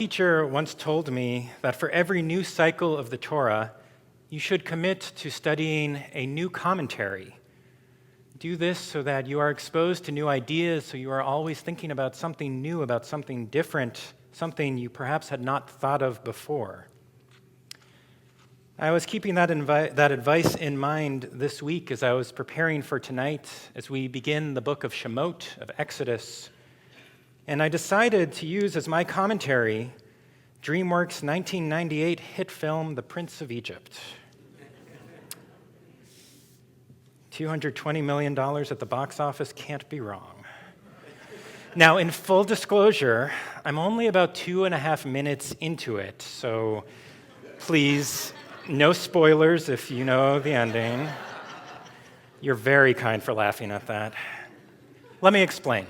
teacher once told me that for every new cycle of the Torah, you should commit to studying a new commentary. Do this so that you are exposed to new ideas, so you are always thinking about something new, about something different, something you perhaps had not thought of before. I was keeping that advice in mind this week as I was preparing for tonight, as we begin the book of Shemot, of Exodus. And I decided to use as my commentary DreamWorks' 1998 hit film, The Prince of Egypt. $220 million at the box office can't be wrong. Now, in full disclosure, I'm only about 2.5 minutes into it, so please, no spoilers if you know the ending. You're very kind for laughing at that. Let me explain.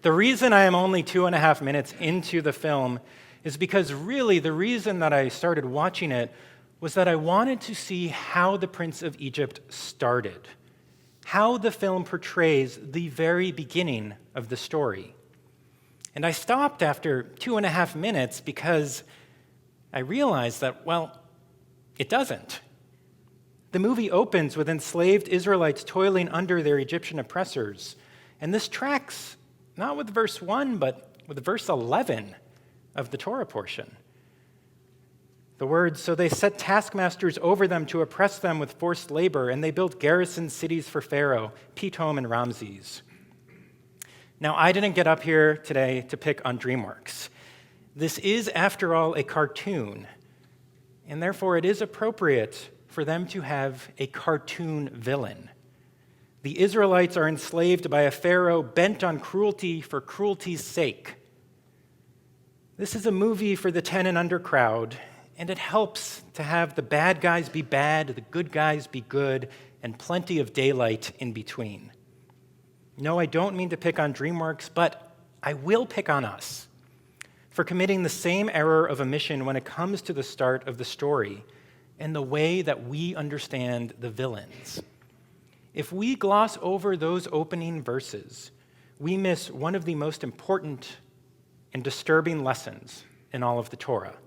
The reason I am only 2.5 minutes into the film is because really the reason that I started watching it was that I wanted to see how the Prince of Egypt started, how the film portrays the very beginning of the story. And I stopped after 2.5 minutes because I realized that, well, it doesn't. The movie opens with enslaved Israelites toiling under their Egyptian oppressors, and this tracks not with verse 1, but with verse 11 of the Torah portion. The words, "So they set taskmasters over them to oppress them with forced labor, and they built garrison cities for Pharaoh, Pithom and Ramses." Now, I didn't get up here today to pick on DreamWorks. This is, after all, a cartoon, and therefore it is appropriate for them to have a cartoon villain. The Israelites are enslaved by a Pharaoh bent on cruelty for cruelty's sake. This is a movie for the 10 and under crowd, and it helps to have the bad guys be bad, the good guys be good, and plenty of daylight in between. No, I don't mean to pick on DreamWorks, but I will pick on us for committing the same error of omission when it comes to the start of the story and the way that we understand the villains. If we gloss over those opening verses, we miss one of the most important and disturbing lessons in all of the Torah.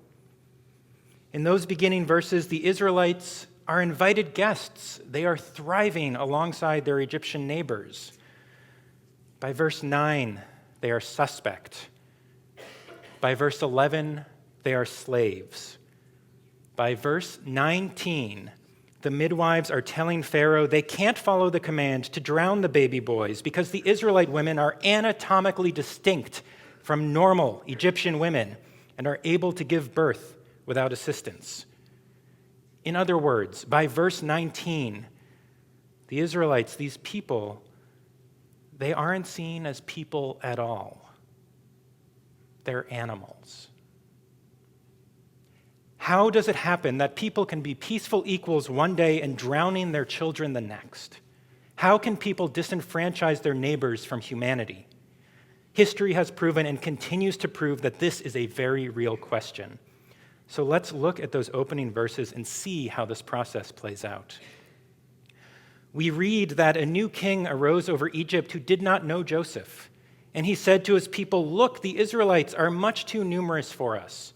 In those beginning verses, the Israelites are invited guests. They are thriving alongside their Egyptian neighbors. By verse 9, they are suspect. By verse 11, they are slaves. By verse 19, the midwives are telling Pharaoh they can't follow the command to drown the baby boys because the Israelite women are anatomically distinct from normal Egyptian women and are able to give birth without assistance. In other words, by verse 19, the Israelites, these people, they aren't seen as people at all. They're animals. How does it happen that people can be peaceful equals one day and drowning their children the next? How can people disenfranchise their neighbors from humanity? History has proven and continues to prove that this is a very real question. So let's look at those opening verses and see how this process plays out. We read that a new king arose over Egypt who did not know Joseph, and he said to his people, "Look, the Israelites are much too numerous for us.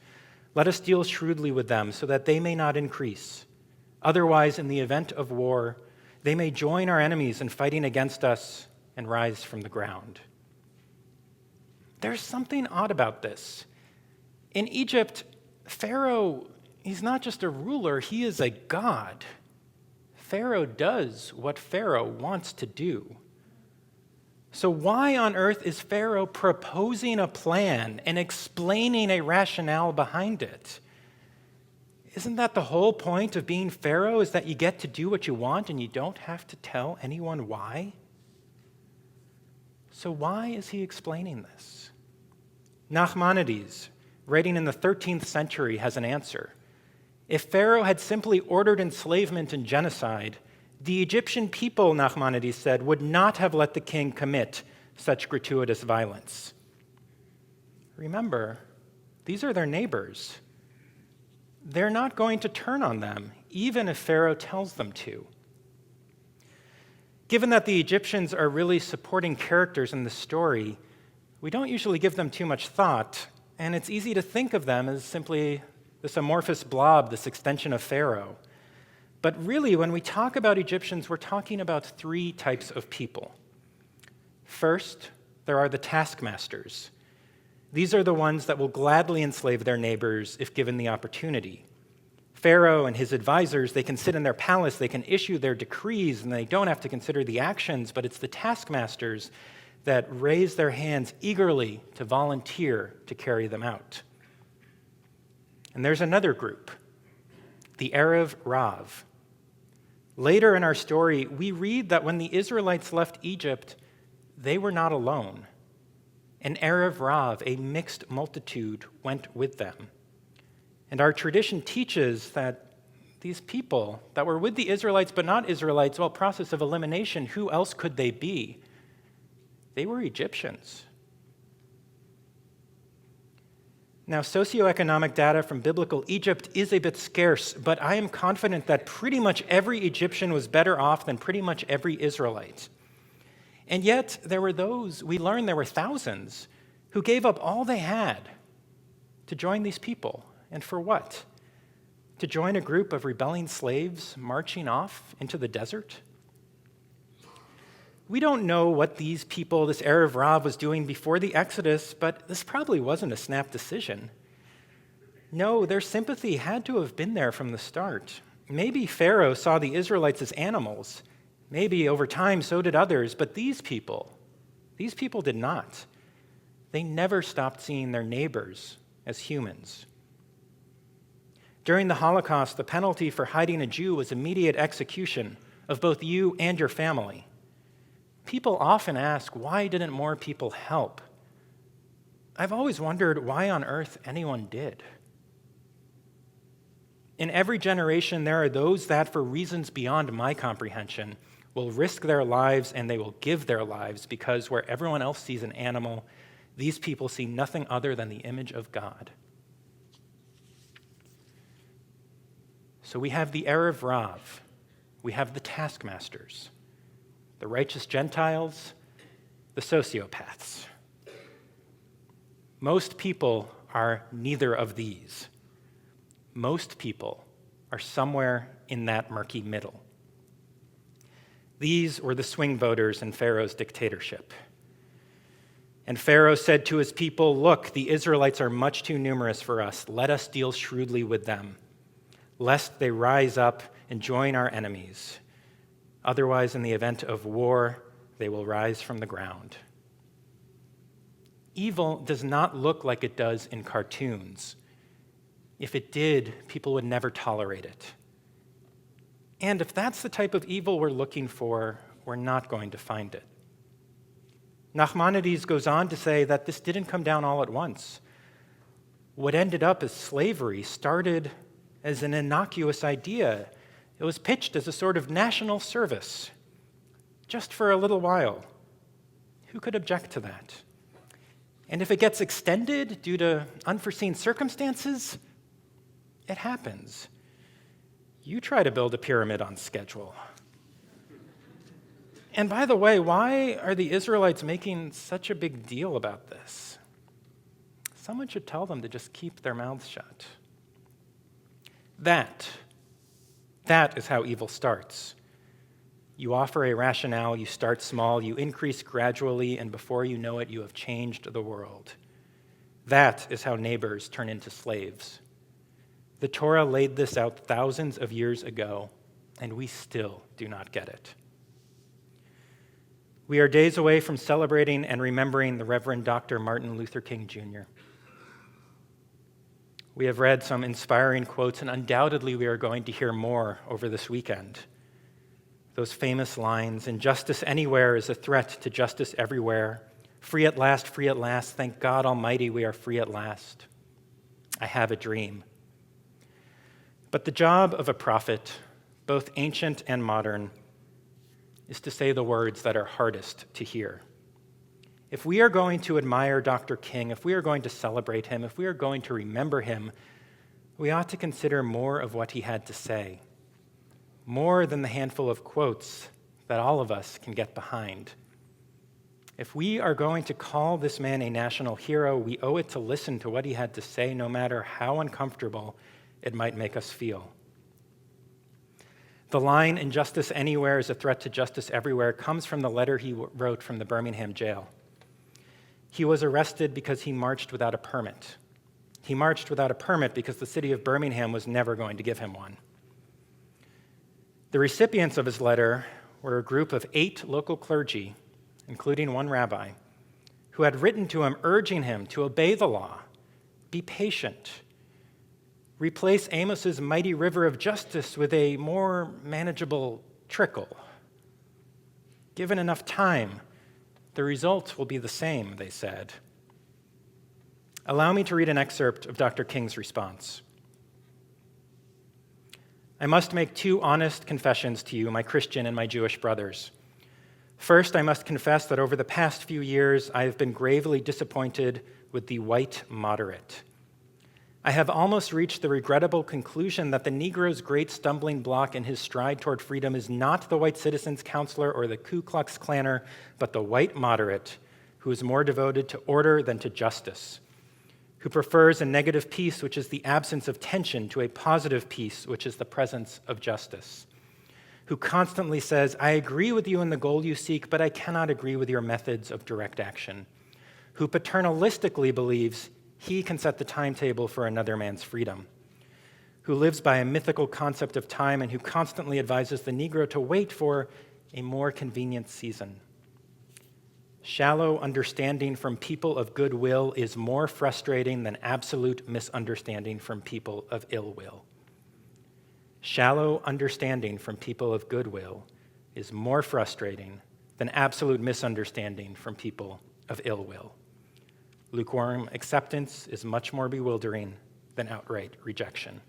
Let us deal shrewdly with them so that they may not increase. Otherwise, in the event of war, they may join our enemies in fighting against us and rise from the ground." There's something odd about this. In Egypt, Pharaoh, he's not just a ruler, he is a god. Pharaoh does what Pharaoh wants to do. So why on earth is Pharaoh proposing a plan and explaining a rationale behind it? Isn't that the whole point of being Pharaoh, is that you get to do what you want and you don't have to tell anyone why? So why is he explaining this? Nachmanides, writing in the 13th century, has an answer. If Pharaoh had simply ordered enslavement and genocide, the Egyptian people, Nachmanides said, would not have let the king commit such gratuitous violence. Remember, these are their neighbors. They're not going to turn on them, even if Pharaoh tells them to. Given that the Egyptians are really supporting characters in the story, we don't usually give them too much thought, and it's easy to think of them as simply this amorphous blob, this extension of Pharaoh. But really, when we talk about Egyptians, we're talking about three types of people. First, there are the taskmasters. These are the ones that will gladly enslave their neighbors if given the opportunity. Pharaoh and his advisors, they can sit in their palace, they can issue their decrees, and they don't have to consider the actions, but it's the taskmasters that raise their hands eagerly to volunteer to carry them out. And there's another group, the Erev Rav. Later in our story, we read that when the Israelites left Egypt, they were not alone. An Erev Rav, a mixed multitude, went with them. And our tradition teaches that these people that were with the Israelites but not Israelites, well, process of elimination, who else could they be? They were Egyptians. Now, socioeconomic data from biblical Egypt is a bit scarce, but I am confident that pretty much every Egyptian was better off than pretty much every Israelite. And yet, there were those, we learned there were thousands, who gave up all they had to join these people. And for what? To join a group of rebelling slaves marching off into the desert? We don't know what these people, this Erev Rav, was doing before the Exodus, but this probably wasn't a snap decision. No, their sympathy had to have been there from the start. Maybe Pharaoh saw the Israelites as animals. Maybe over time so did others, but these people did not. They never stopped seeing their neighbors as humans. During the Holocaust, the penalty for hiding a Jew was immediate execution of both you and your family. People often ask, why didn't more people help? I've always wondered why on earth anyone did. In every generation, there are those that, for reasons beyond my comprehension, will risk their lives and they will give their lives because where everyone else sees an animal, these people see nothing other than the image of God. So we have the Erev Rav, we have the taskmasters, the righteous Gentiles, the sociopaths. Most people are neither of these. Most people are somewhere in that murky middle. These were the swing voters in Pharaoh's dictatorship. And Pharaoh said to his people, "Look, the Israelites are much too numerous for us. Let us deal shrewdly with them, lest they rise up and join our enemies. Otherwise, in the event of war, they will rise from the ground." Evil does not look like it does in cartoons. If it did, people would never tolerate it. And if that's the type of evil we're looking for, we're not going to find it. Nachmanides goes on to say that this didn't come down all at once. What ended up as slavery started as an innocuous idea. It was pitched as a sort of national service, just for a little while. Who could object to that? And if it gets extended due to unforeseen circumstances, it happens. You try to build a pyramid on schedule. And by the way, why are the Israelites making such a big deal about this? Someone should tell them to just keep their mouths shut. That is how evil starts. You offer a rationale, you start small, you increase gradually, and before you know it, you have changed the world. That is how neighbors turn into slaves. The Torah laid this out thousands of years ago, and we still do not get it. We are days away from celebrating and remembering the Reverend Dr. Martin Luther King Jr. We have read some inspiring quotes, and undoubtedly we are going to hear more over this weekend. Those famous lines, "Injustice anywhere is a threat to justice everywhere. Free at last, thank God Almighty we are free at last. I have a dream." But the job of a prophet, both ancient and modern, is to say the words that are hardest to hear. If we are going to admire Dr. King, if we are going to celebrate him, if we are going to remember him, we ought to consider more of what he had to say, more than the handful of quotes that all of us can get behind. If we are going to call this man a national hero, we owe it to listen to what he had to say, no matter how uncomfortable it might make us feel. The line, "Injustice anywhere is a threat to justice everywhere," comes from the letter he wrote from the Birmingham jail. He was arrested because he marched without a permit. He marched without a permit because the city of Birmingham was never going to give him one. The recipients of his letter were a group of 8 local clergy, including one rabbi, who had written to him urging him to obey the law, be patient, replace Amos's mighty river of justice with a more manageable trickle. Given enough time, the result will be the same, they said. Allow me to read an excerpt of Dr. King's response. "I must make 2 honest confessions to you, my Christian and my Jewish brothers. First, I must confess that over the past few years, I have been gravely disappointed with the white moderate. I have almost reached the regrettable conclusion that the Negro's great stumbling block in his stride toward freedom is not the white citizens' counselor or the Ku Klux Klanner, but the white moderate, who is more devoted to order than to justice, who prefers a negative peace, which is the absence of tension, to a positive peace, which is the presence of justice, who constantly says, 'I agree with you in the goal you seek, but I cannot agree with your methods of direct action,' who paternalistically believes he can set the timetable for another man's freedom, who lives by a mythical concept of time and who constantly advises the Negro to wait for a more convenient season. Shallow understanding from people of goodwill is more frustrating than absolute misunderstanding from people of ill will. Shallow understanding from people of goodwill is more frustrating than absolute misunderstanding from people of ill will. Lukewarm acceptance is much more bewildering than outright rejection."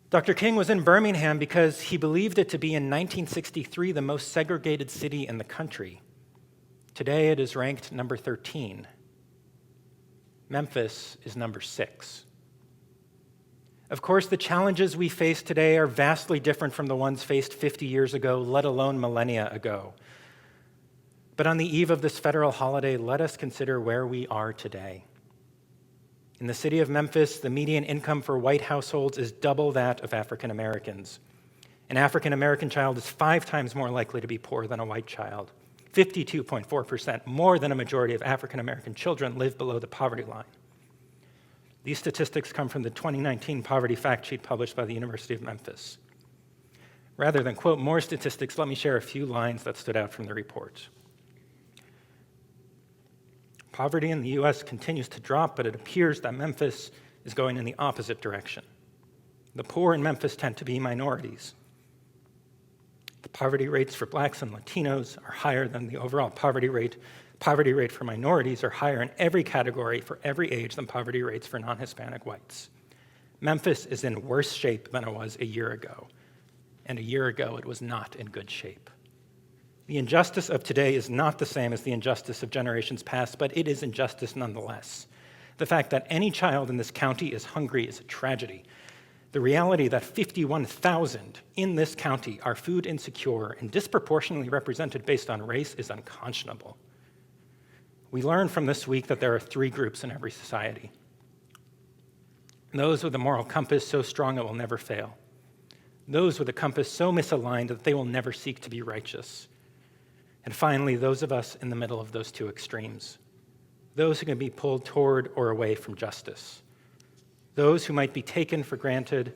Dr. King was in Birmingham because he believed it to be in 1963 the most segregated city in the country. Today it is ranked number 13. Memphis is number 6. Of course, the challenges we face today are vastly different from the ones faced 50 years ago, let alone millennia ago. But on the eve of this federal holiday, let us consider where we are today. In the city of Memphis, the median income for white households is double that of African Americans. An African American child is 5 times more likely to be poor than a white child. 52.4%, more than a majority of African American children, live below the poverty line. These statistics come from the 2019 poverty fact sheet published by the University of Memphis. Rather than quote more statistics, let me share a few lines that stood out from the report. Poverty in the U.S. continues to drop, but it appears that Memphis is going in the opposite direction. The poor in Memphis tend to be minorities. The poverty rates for blacks and Latinos are higher than the overall poverty rate. Poverty rate for minorities are higher in every category for every age than poverty rates for non-Hispanic whites. Memphis is in worse shape than it was a year ago, and a year ago it was not in good shape. The injustice of today is not the same as the injustice of generations past, but it is injustice nonetheless. The fact that any child in this county is hungry is a tragedy. The reality that 51,000 in this county are food insecure and disproportionately represented based on race is unconscionable. We learn from this week that there are 3 groups in every society. Those with a moral compass so strong it will never fail. Those with a compass so misaligned that they will never seek to be righteous. And finally, those of us in the middle of those 2 extremes. Those who can be pulled toward or away from justice. Those who might be taken for granted,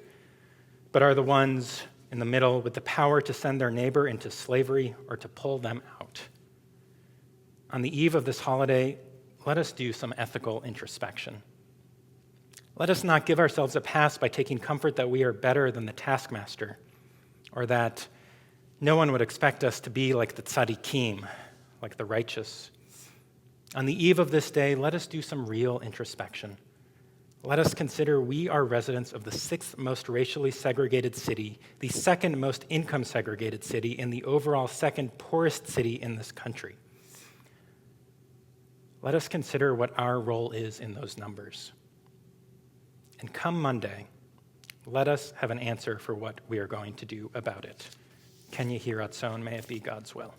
but are the ones in the middle with the power to send their neighbor into slavery or to pull them out. On the eve of this holiday, let us do some ethical introspection. Let us not give ourselves a pass by taking comfort that we are better than the taskmaster, or that no one would expect us to be like the tzaddikim, like the righteous. On the eve of this day, let us do some real introspection. Let us consider we are residents of the 6th most racially segregated city, the 2nd most income segregated city, and the overall 2nd poorest city in this country. Let us consider what our role is in those numbers. And come Monday, let us have an answer for what we are going to do about it. Ken Yehi Ratzon, may it be God's will.